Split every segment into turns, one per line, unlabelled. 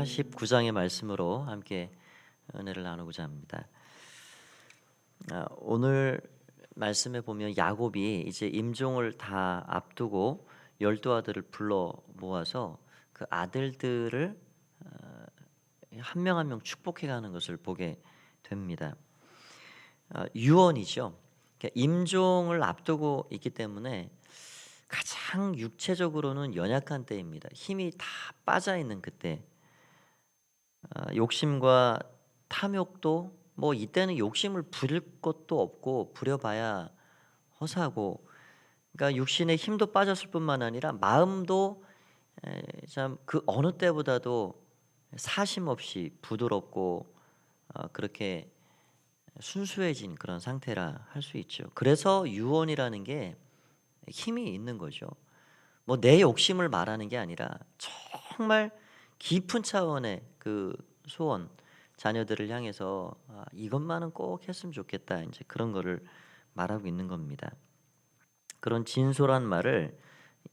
49장의 말씀으로 함께 은혜를 나누고자 합니다. 오늘 말씀에 보면 야곱이 이제 임종을 다 앞두고 12아들을 불러 모아서 그 아들들을 한 명 한 명 축복해 가는 것을 보게 됩니다. 유언이죠. 그러니까 임종을 앞두고 있기 때문에 가장 육체적으로는 연약한 때입니다. 힘이 다 빠져 있는 그때. 욕심과 탐욕도 뭐 이때는 욕심을 부릴 것도 없고 부려봐야 허사고, 그러니까 육신의 힘도 빠졌을 뿐만 아니라 마음도 참 그 어느 때보다도 사심 없이 부드럽고 그렇게 순수해진 그런 상태라 할 수 있죠. 그래서 유언이라는 게 힘이 있는 거죠. 뭐 내 욕심을 말하는 게 아니라 정말 깊은 차원의 그 소원, 자녀들을 향해서 이것만은 꼭 했으면 좋겠다, 이제 그런 거를 말하고 있는 겁니다. 그런 진솔한 말을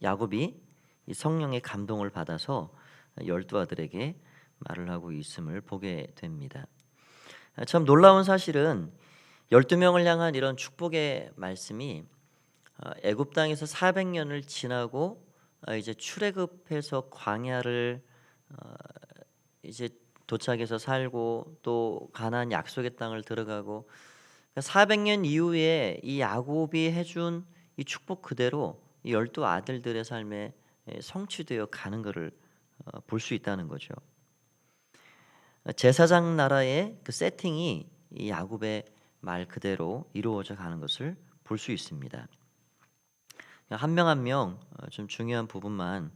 야곱이 이 성령의 감동을 받아서 12아들에게 말을 하고 있음을 보게 됩니다. 참 놀라운 사실은 12명을 향한 이런 축복의 말씀이 애굽 땅에서 400년을 지나고 이제 출애굽해서 광야를 이제 도착해서 살고 또 가나안 약속의 땅을 들어가고 400년 이후에 이 야곱이 해준 이 축복 그대로 이 12아들들의 삶에 성취되어 가는 것을 볼 수 있다는 거죠. 제사장 나라의 그 세팅이 이 야곱의 말 그대로 이루어져 가는 것을 볼 수 있습니다. 한 명 한 명 좀 중요한 부분만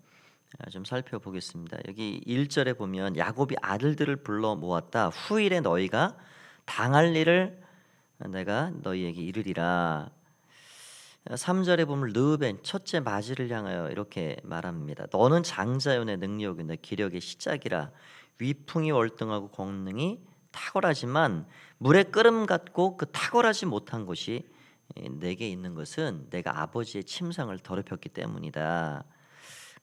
좀 살펴보겠습니다. 여기 1절에 보면 야곱이 아들들을 불러 모았다. 후일에 너희가 당할 일을 내가 너희에게 이르리라. 3절에 보면 르우벤 첫째 마지를 향하여 이렇게 말합니다. 너는 장자요 내 능력이 내 기력의 시작이라. 위풍이 월등하고 권능이 탁월하지만 물의 끓음 같고 그 탁월하지 못한 것이 내게 있는 것은 내가 아버지의 침상을 더럽혔기 때문이다.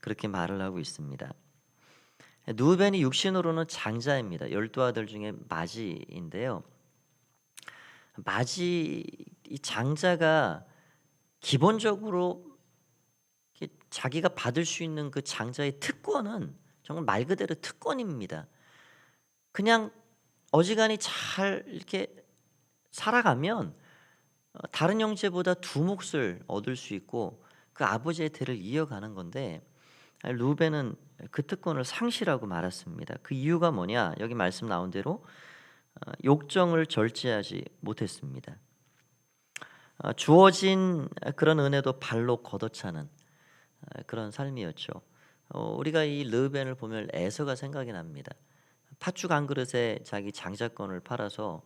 그렇게 말을 하고 있습니다. 르우벤이 육신으로는 장자입니다. 12아들 중에 마지인데요. 마지 이 장자가 기본적으로 자기가 받을 수 있는 그 장자의 특권은 정말 말 그대로 특권입니다. 그냥 어지간히 잘 이렇게 살아가면 다른 형제보다 두 몫을 얻을 수 있고 그 아버지의 대를 이어가는 건데, 르우벤은 그 특권을 상실하고 말았습니다. 그 이유가 뭐냐? 여기 말씀 나온 대로 욕정을 절제하지 못했습니다. 주어진 그런 은혜도 발로 걷어차는 그런 삶이었죠. 우리가 이 르우벤을 보면 에서가 생각이 납니다. 팥죽 한 그릇에 자기 장자권을 팔아서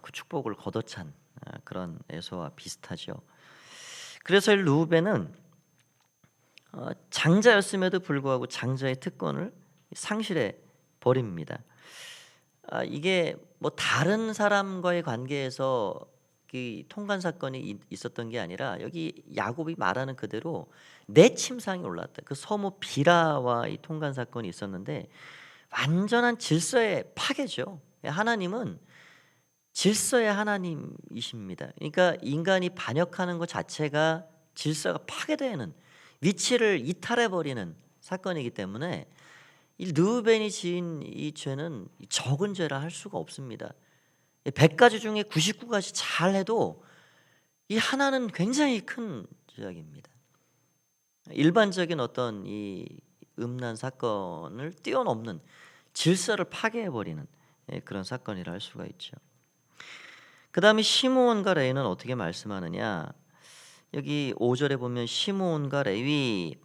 그 축복을 걷어찬 그런 에서와 비슷하죠. 그래서 르우벤은 장자였음에도 불구하고 장자의 특권을 상실해 버립니다. 이게 뭐 다른 사람과의 관계에서 그 통관 사건이 있었던 게 아니라 여기 야곱이 말하는 그대로 내 침상에 올랐다. 그 서무 비라와 이 통관 사건이 있었는데 완전한 질서의 파괴죠. 하나님은 질서의 하나님이십니다. 그러니까 인간이 반역하는 것 자체가 질서가 파괴되는, 위치를 이탈해 버리는 사건이기 때문에 이 르우벤이 지은 이 죄는 적은 죄라 할 수가 없습니다. 100가지 중에 99가지 잘해도 이 하나는 굉장히 큰 죄악입니다. 일반적인 어떤 이 음란 사건을 뛰어넘는 질서를 파괴해 버리는 그런 사건이라 할 수가 있죠. 그 다음에 시므온과 레위는 어떻게 말씀하느냐? 여기 5절에 보면 시므온과 레위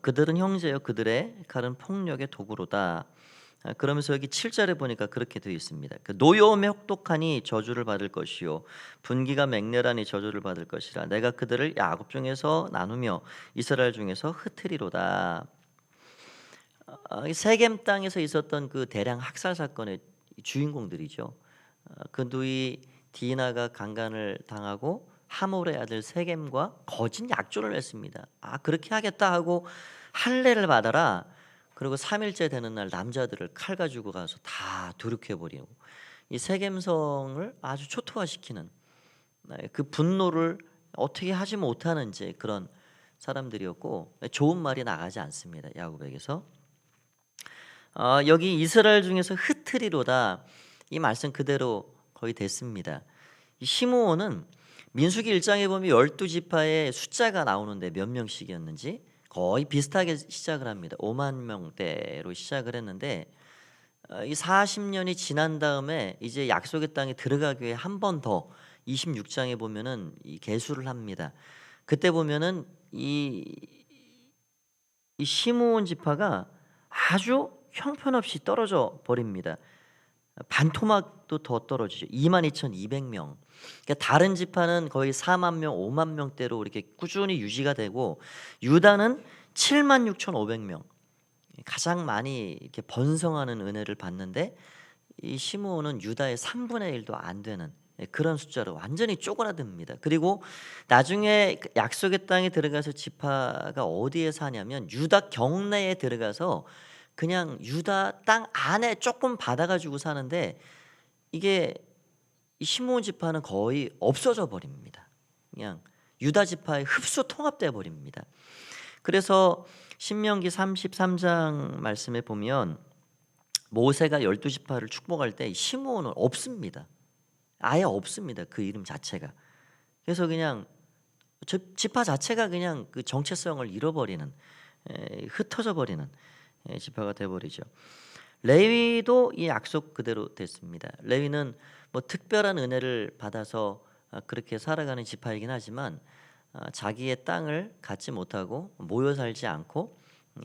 그들은 형제여 그들의 칼은 폭력의 도구로다. 그러면서 여기 7절에 보니까 그렇게 되어 있습니다. 그 노여움에 혹독하니 저주를 받을 것이요 분기가 맹렬하니 저주를 받을 것이라. 내가 그들을 야곱 중에서 나누며 이스라엘 중에서 흩으리로다. 세겜 땅에서 있었던 그 대량 학살 사건의 주인공들이죠. 그 누이 디나가 강간을 당하고 하몰의 아들 세겜과 거짓 약조를 했습니다. 그렇게 하겠다 하고 할례를 받아라. 그리고 3일째 되는 날 남자들을 칼 가지고 가서 다 도륙해 버리고 이 세겜성을 아주 초토화시키는 그 분노를 어떻게 하지 못하는지 그런 사람들이었고 좋은 말이 나가지 않습니다. 야곱에게서. 여기 이스라엘 중에서 흩트리로다 이 말씀 그대로 거의 됐습니다. 이 시므온은 민수기 1장에 보면 12지파의 숫자가 나오는데 몇 명씩이었는지 거의 비슷하게 시작을 합니다. 5만 명대로 시작을 했는데 이 40년이 지난 다음에 이제 약속의 땅에 들어가기 위해 한 번 더 26장에 보면은 이 계수를 합니다. 그때 보면은 이 시므온 지파가 아주 형편없이 떨어져 버립니다. 반토막도 더 떨어지죠. 22,200명. 그러니까 다른 지파는 거의 4만 명, 5만 명대로 이렇게 꾸준히 유지가 되고 유다는 76,500명. 가장 많이 이렇게 번성하는 은혜를 받는데 이 시므온은 유다의 3분의 1도 안 되는 그런 숫자로 완전히 쪼그라듭니다. 그리고 나중에 약속의 땅에 들어가서 지파가 어디에 사냐면 유다 경내에 들어가서 그냥 유다 땅 안에 조금 받아가지고 사는데 이게 이 시므온 지파는 거의 없어져 버립니다. 그냥 유다 지파에 흡수 통합돼 버립니다. 그래서 신명기 33장 말씀에 보면 모세가 12지파를 축복할 때 시므온은 없습니다. 아예 없습니다. 그 이름 자체가. 그래서 그냥 지파 자체가 그냥 그 정체성을 잃어버리는 흩어져 버리는 지파가 돼버리죠. 레위도 이 약속 그대로 됐습니다. 레위는 뭐 특별한 은혜를 받아서 그렇게 살아가는 지파이긴 하지만 자기의 땅을 갖지 못하고 모여 살지 않고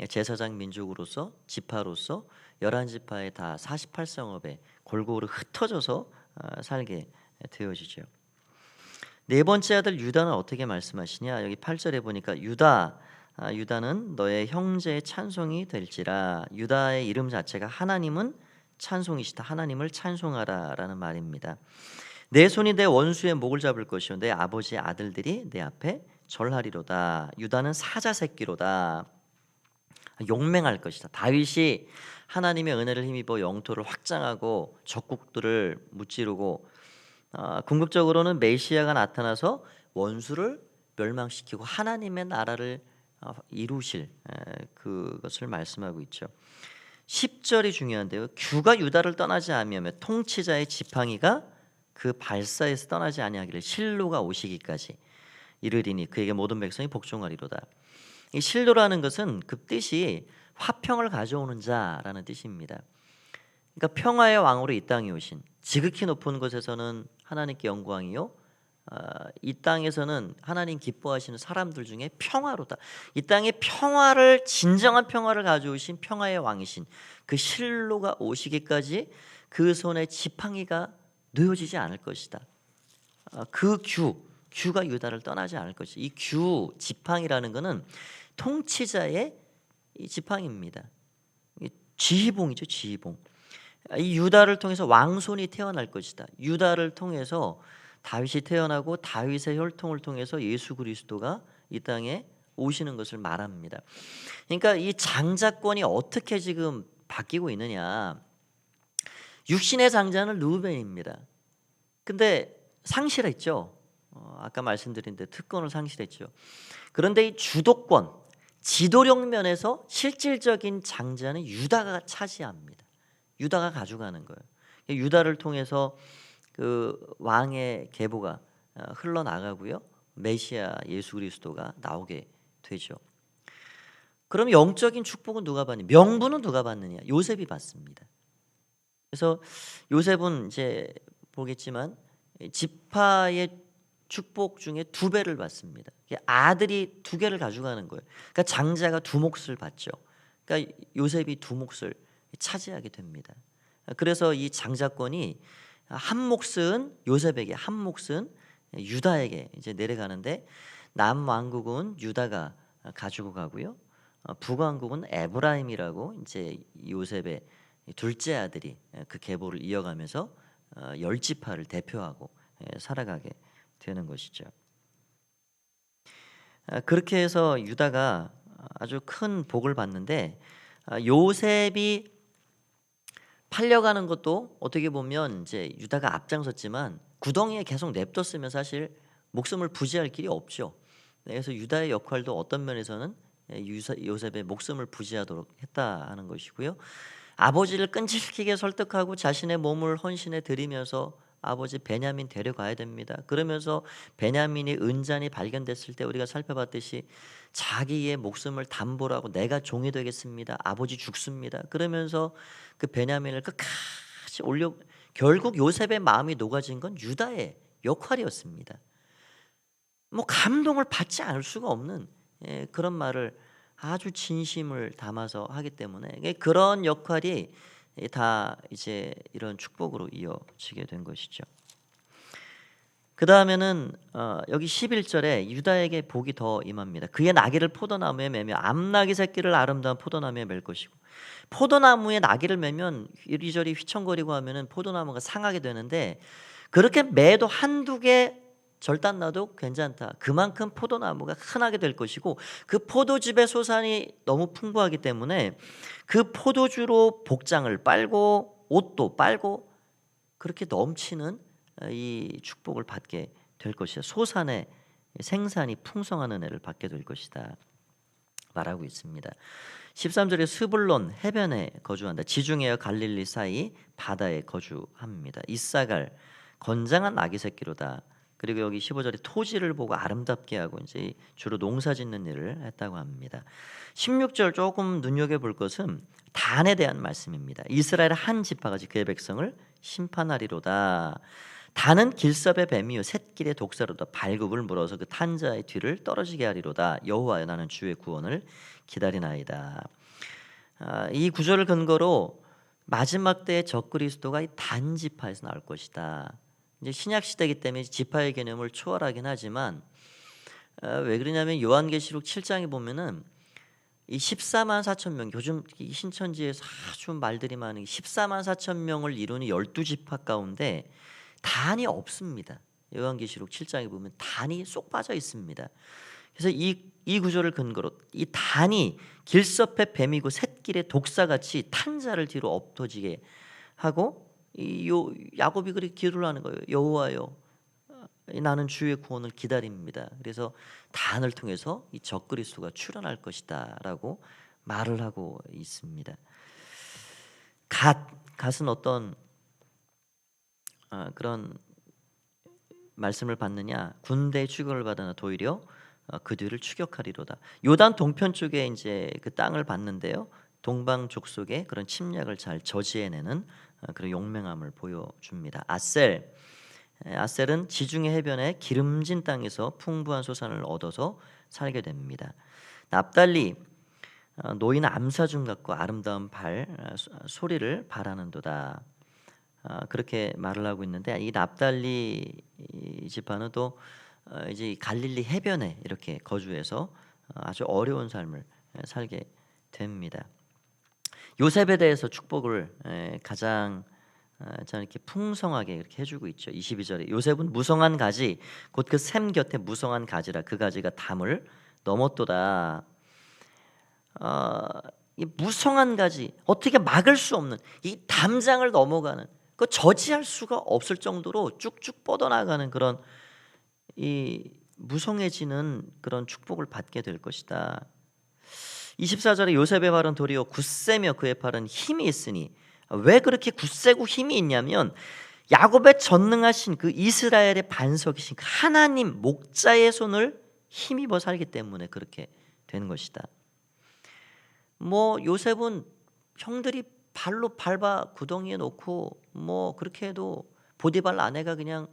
제사장 민족으로서 지파로서 11지파의 다 48성읍에 골고루 흩어져서 살게 되어지죠. 네 번째 아들 유다는 어떻게 말씀하시냐? 여기 8절에 보니까 유다는 너의 형제의 찬송이 될지라. 유다의 이름 자체가 하나님은 찬송이시다. 하나님을 찬송하라라는 말입니다. 내 손이 내 원수의 목을 잡을 것이요 내 아버지의 아들들이 내 앞에 절하리로다. 유다는 사자 새끼로다. 용맹할 것이다. 다윗이 하나님의 은혜를 힘입어 영토를 확장하고 적국들을 무찌르고 궁극적으로는 메시아가 나타나서 원수를 멸망시키고 하나님의 나라를 이루실 그것을 말씀하고 있죠. 10절이 중요한데요. 규가 유다를 떠나지 아니하며 통치자의 지팡이가 그 발사에서 떠나지 아니하기를 실로가 오시기까지 이르리니 그에게 모든 백성이 복종하리로다. 이 실로라는 것은 그 뜻이 화평을 가져오는 자라는 뜻입니다. 그러니까 평화의 왕으로 이 땅에 오신 지극히 높은 곳에서는 하나님께 영광이요 이 땅에서는 하나님 기뻐하시는 사람들 중에 평화로다. 이 땅에 평화를 진정한 평화를 가져오신 평화의 왕이신 그 실로가 오시기까지 그 손에 지팡이가 놓여지지 않을 것이다. 그 규가 유다를 떠나지 않을 것이다. 이 규 지팡이라는 것은 통치자의 이 지팡이입니다. 지휘봉이죠, 지휘봉. 이 유다를 통해서 왕손이 태어날 것이다. 유다를 통해서 다윗이 태어나고 다윗의 혈통을 통해서 예수 그리스도가 이 땅에 오시는 것을 말합니다. 그러니까 이 장자권이 어떻게 지금 바뀌고 있느냐? 육신의 장자는 르우벤입니다. 근데 상실했죠. 아까 말씀드린 데 특권을 상실했죠. 그런데 이 주도권, 지도력 면에서 실질적인 장자는 유다가 차지합니다. 유다가 가져가는 거예요. 유다를 통해서 그 왕의 계보가 흘러나가고요. 메시아 예수 그리스도가 나오게 되죠. 그럼 영적인 축복은 누가 받느냐? 명분은 누가 받느냐? 요셉이 받습니다. 그래서 요셉은 이제 보겠지만 지파의 축복 중에 2배를 받습니다. 아들이 2개를 가져가는 거예요. 그러니까 장자가 2 몫을 받죠. 그러니까 요셉이 2 몫을 차지하게 됩니다. 그래서 이 장자권이 한 몫은 요셉에게, 한 몫은 유다에게 이제 내려가는데 남왕국은 유다가 가지고 가고요. 북왕국은 에브라임이라고 이제 요셉의 둘째 아들이 그 계보를 이어가면서 10지파를 대표하고 살아가게 되는 것이죠. 그렇게 해서 유다가 아주 큰 복을 받는데 요셉이 팔려가는 것도 어떻게 보면 이제 유다가 앞장섰지만 구덩이에 계속 냅뒀으면 사실 목숨을 부지할 길이 없죠. 그래서 유다의 역할도 어떤 면에서는 요셉의 목숨을 부지하도록 했다 하는 것이고요. 아버지를 끈질기게 설득하고 자신의 몸을 헌신해 드리면서 아버지 베냐민 데려가야 됩니다. 그러면서 베냐민이 은잔이 발견됐을 때 우리가 살펴봤듯이 자기의 목숨을 담보로 하고 내가 종이 되겠습니다. 아버지 죽습니다. 그러면서 그 베냐민을 끝까지 올려 결국 요셉의 마음이 녹아진 건 유다의 역할이었습니다. 뭐 감동을 받지 않을 수가 없는 그런 말을 아주 진심을 담아서 하기 때문에 그런 역할이 다 이제 이런 축복으로 이어지게 된 것이죠. 그 다음에는 여기 11절에 유다에게 복이 더 임합니다. 그의 나귀를 포도나무에 매며 암나귀 새끼를 아름다운 포도나무에 맬 것이고, 포도나무에 나귀를 매면 이리저리 휘청거리고 하면은 포도나무가 상하게 되는데 그렇게 매도 한두 개 절단 나도 괜찮다. 그만큼 포도나무가 흔하게 될 것이고 그 포도즙의 소산이 너무 풍부하기 때문에 그 포도주로 복장을 빨고 옷도 빨고 그렇게 넘치는 이 축복을 받게 될 것이다. 소산의 생산이 풍성한 은혜를 받게 될 것이다 말하고 있습니다. 13절에 스불론 해변에 거주한다. 지중해와 갈릴리 사이 바다에 거주합니다. 이사갈 건장한 아기 새끼로다. 그리고 여기 15절에 토지를 보고 아름답게 하고 이제 주로 농사 짓는 일을 했다고 합니다. 16절 조금 눈여겨볼 것은 단에 대한 말씀입니다. 이스라엘 한 지파같이 그의 백성을 심판하리로다. 단은 길섭의 뱀이요 샛길의 독사로다. 발굽을 물어서 그 탄자의 뒤를 떨어지게 하리로다. 여호와여 나는 주의 구원을 기다리나이다. 이 구절을 근거로 마지막 때의 적그리스도가 이 단 지파에서 나올 것이다. 이제 신약 시대이기 때문에 지파의 개념을 초월하긴 하지만 왜 그러냐면 요한계시록 7장에 보면은 이 14만 4천 명, 요즘 이 신천지에서 아주 말들이 많은 14만 4천 명을 이루는 12지파 가운데 단이 없습니다. 요한계시록 7장에 보면 단이 쏙 빠져 있습니다. 그래서 이 구절을 근거로 이 단이 길섭의 뱀이고 샛길의 독사같이 탄자를 뒤로 엎어지게 하고 야곱이 그렇게 기도를 하는 거예요. 여호와여 나는 주의 구원을 기다립니다. 그래서 단을 통해서 이 적그리스도가 출현할 것이다라고 말을 하고 있습니다. 갓은 어떤 그런 말씀을 받느냐? 군대의 추격을 받으나 도리어 그 뒤를 추격하리로다. 요단 동편 쪽에 이제 그 땅을 받는데요. 동방 족속의 그런 침략을 잘 저지해내는 그런 용맹함을 보여줍니다. 아셀은 지중해 해변의 기름진 땅에서 풍부한 소산을 얻어서 살게 됩니다. 납달리 노인 암사중 같고 아름다운 소리를 바라는도다. 그렇게 말을 하고 있는데 이 납달리 지파는 또 이제 갈릴리 해변에 이렇게 거주해서 아주 어려운 삶을 살게 됩니다. 요셉에 대해서 축복을 가장 저는 이렇게 풍성하게 이렇게 해주고 있죠. 22절에 요셉은 무성한 가지 곧 그 샘 곁에 무성한 가지라 그 가지가 담을 넘었도다. 이 무성한 가지 어떻게 막을 수 없는 이 담장을 넘어가는 그 저지할 수가 없을 정도로 쭉쭉 뻗어나가는 그런 이 무성해지는 그런 축복을 받게 될 것이다. 24절에 요셉의 발은 도리어 굳세며 그의 팔은 힘이 있으니 왜 그렇게 굳세고 힘이 있냐면 야곱의 전능하신 그 이스라엘의 반석이신 그 하나님 목자의 손을 힘입어 살기 때문에 그렇게 된 것이다. 뭐 요셉은 형들이 발로 밟아 구덩이에 놓고 뭐 그렇게 해도 보디발 아내가 그냥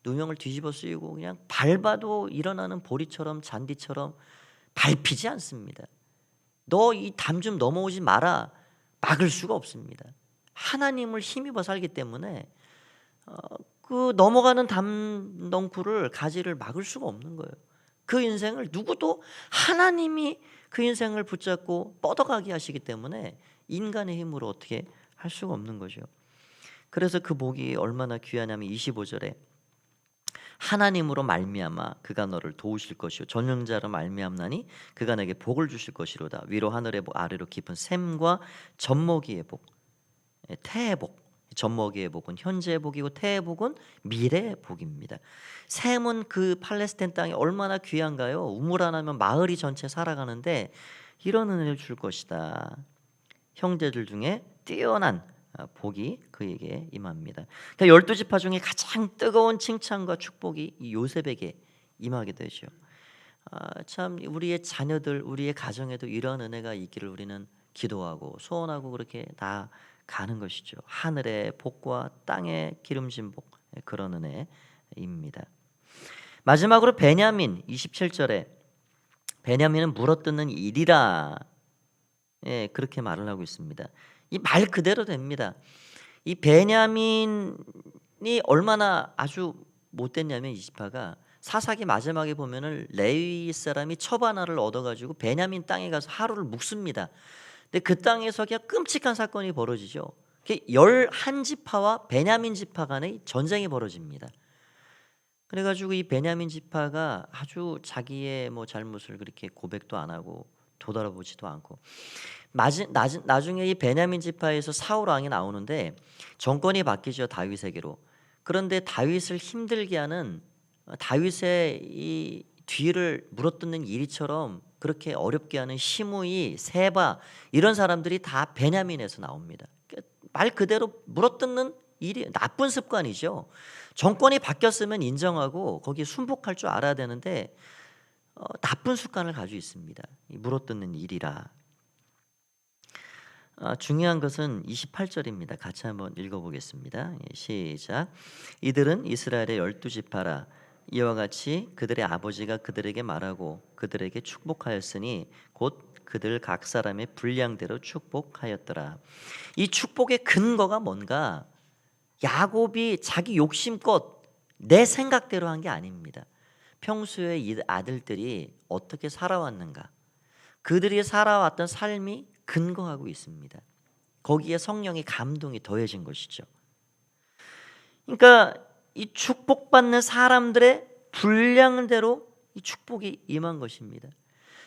누명을 뒤집어 쓰이고 그냥 밟아도 일어나는 보리처럼 잔디처럼 밟히지 않습니다. 너 이 담 좀 넘어오지 마라. 막을 수가 없습니다. 하나님을 힘입어 살기 때문에 그 넘어가는 담덩쿨을 가지를 막을 수가 없는 거예요. 그 인생을 누구도 하나님이 그 인생을 붙잡고 뻗어가게 하시기 때문에 인간의 힘으로 어떻게 할 수가 없는 거죠. 그래서 그 복이 얼마나 귀하냐면 25절에 하나님으로 말미암아 그가 너를 도우실 것이요 전능자로 말미암나니 그가 내게 복을 주실 것이로다. 위로 하늘의 복 아래로 깊은 샘과 젖먹이의 복. 태의 복. 젖먹이의 복은 현재의 복이고 태의 복은 미래의 복입니다. 샘은 그 팔레스타인 땅이 얼마나 귀한가요? 우물 하나면 마을이 전체 살아가는데 이런 은혜를 줄 것이다. 형제들 중에 뛰어난 복이 그에게 임합니다. 그러니까 12지파 중에 가장 뜨거운 칭찬과 축복이 이 요셉에게 임하게 되죠. 참 우리의 자녀들, 우리의 가정에도 이런 은혜가 있기를 우리는 기도하고 소원하고 그렇게 나아가는 것이죠. 하늘의 복과 땅의 기름진 복, 그런 은혜입니다. 마지막으로 베냐민 27절에 베냐민은 물어뜯는 일이라, 그렇게 말을 하고 있습니다. 이 말 그대로 됩니다. 이 베냐민이 얼마나 아주 못됐냐면 이 지파가 사사기 마지막에 보면은 레위 사람이 첩 하나를 얻어가지고 베냐민 땅에 가서 하루를 묵습니다. 근데 그 땅에서 그냥 끔찍한 사건이 벌어지죠. 11지파와 베냐민 지파 간의 전쟁이 벌어집니다. 그래가지고 이 베냐민 지파가 아주 자기의 뭐 잘못을 그렇게 고백도 안 하고 도달아보지도 않고 나중에 이 베냐민 지파에서 사울 왕이 나오는데 정권이 바뀌죠. 다윗에게로. 그런데 다윗을 힘들게 하는 다윗의 이 뒤를 물어뜯는 일이처럼 그렇게 어렵게 하는 시므이, 세바 이런 사람들이 다 베냐민에서 나옵니다. 말 그대로 물어뜯는 일이 나쁜 습관이죠. 정권이 바뀌었으면 인정하고 거기에 순복할 줄 알아야 되는데 나쁜 습관을 가지고 있습니다. 물어뜯는 일이라. 중요한 것은 28절입니다. 같이 한번 읽어보겠습니다. 시작. 이들은 이스라엘의 12지파라. 이와 같이 그들의 아버지가 그들에게 말하고 그들에게 축복하였으니 곧 그들 각 사람의 분량대로 축복하였더라. 이 축복의 근거가 뭔가? 야곱이 자기 욕심껏 내 생각대로 한 게 아닙니다. 평소에 이 아들들이 어떻게 살아왔는가, 그들이 살아왔던 삶이 근거하고 있습니다. 거기에 성령의 감동이 더해진 것이죠. 그러니까 이 축복받는 사람들의 분량대로 이 축복이 임한 것입니다.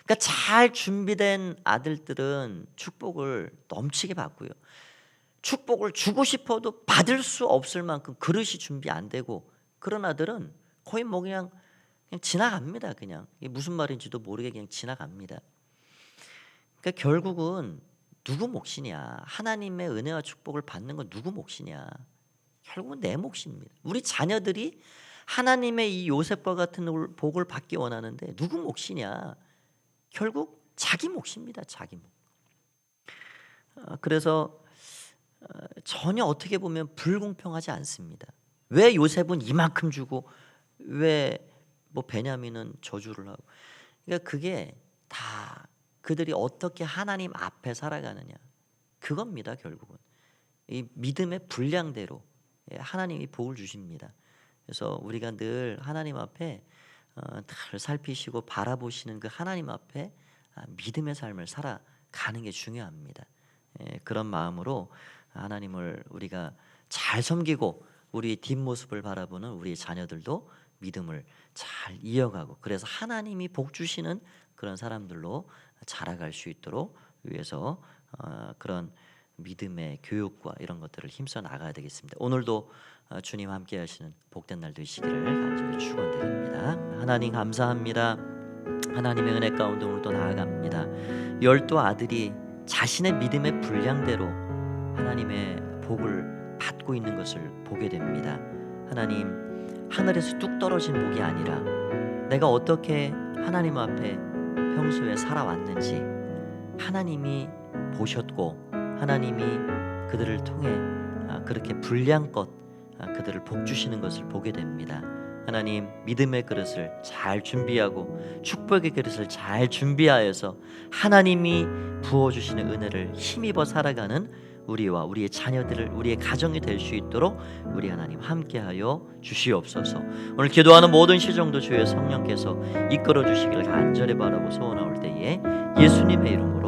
그러니까 잘 준비된 아들들은 축복을 넘치게 받고요. 축복을 주고 싶어도 받을 수 없을 만큼 그릇이 준비 안 되고 그런 아들은 거의 뭐 그냥 지나갑니다. 그냥 이게 무슨 말인지도 모르게 그냥 지나갑니다. 그러니까 결국은 누구 몫이냐? 하나님의 은혜와 축복을 받는 건 누구 몫이냐? 결국은 내 몫입니다. 우리 자녀들이 하나님의 이 요셉과 같은 복을 받기 원하는데 누구 몫이냐? 결국 자기 몫입니다. 자기 몫. 그래서 전혀 어떻게 보면 불공평하지 않습니다. 왜 요셉은 이만큼 주고 왜 뭐 베냐민은 저주를 하고? 그러니까 그게 다 그들이 어떻게 하나님 앞에 살아가느냐 그겁니다. 결국은 이 믿음의 분량대로 하나님이 복을 주십니다. 그래서 우리가 늘 하나님 앞에 늘 살피시고 바라보시는 그 하나님 앞에 믿음의 삶을 살아가는 게 중요합니다. 그런 마음으로 하나님을 우리가 잘 섬기고 우리 뒷모습을 바라보는 우리 자녀들도 믿음을 잘 이어가고 그래서 하나님이 복 주시는 그런 사람들로 자라갈 수 있도록 위해서 그런 믿음의 교육과 이런 것들을 힘써 나가야 되겠습니다. 오늘도 주님 함께 하시는 복된 날 되시기를 간절히 축원드립니다. 하나님 감사합니다. 하나님의 은혜 가운데 오늘도 나아갑니다. 12 아들이 자신의 믿음의 분량대로 하나님의 복을 받고 있는 것을 보게 됩니다. 하나님, 하늘에서 뚝 떨어진 복이 아니라 내가 어떻게 하나님 앞에 평소에 살아왔는지 하나님이 보셨고 하나님이 그들을 통해 그렇게 분량껏 그들을 복 주시는 것을 보게 됩니다. 하나님, 믿음의 그릇을 잘 준비하고 축복의 그릇을 잘 준비하여서 하나님이 부어주시는 은혜를 힘입어 살아가는 우리와 우리의 자녀들을 우리의 가정이 될 수 있도록 우리 하나님 함께하여 주시옵소서. 오늘 기도하는 모든 시정도 주의 성령께서 이끌어 주시기를 간절히 바라고 소원하올 때에 예수님의 이름으로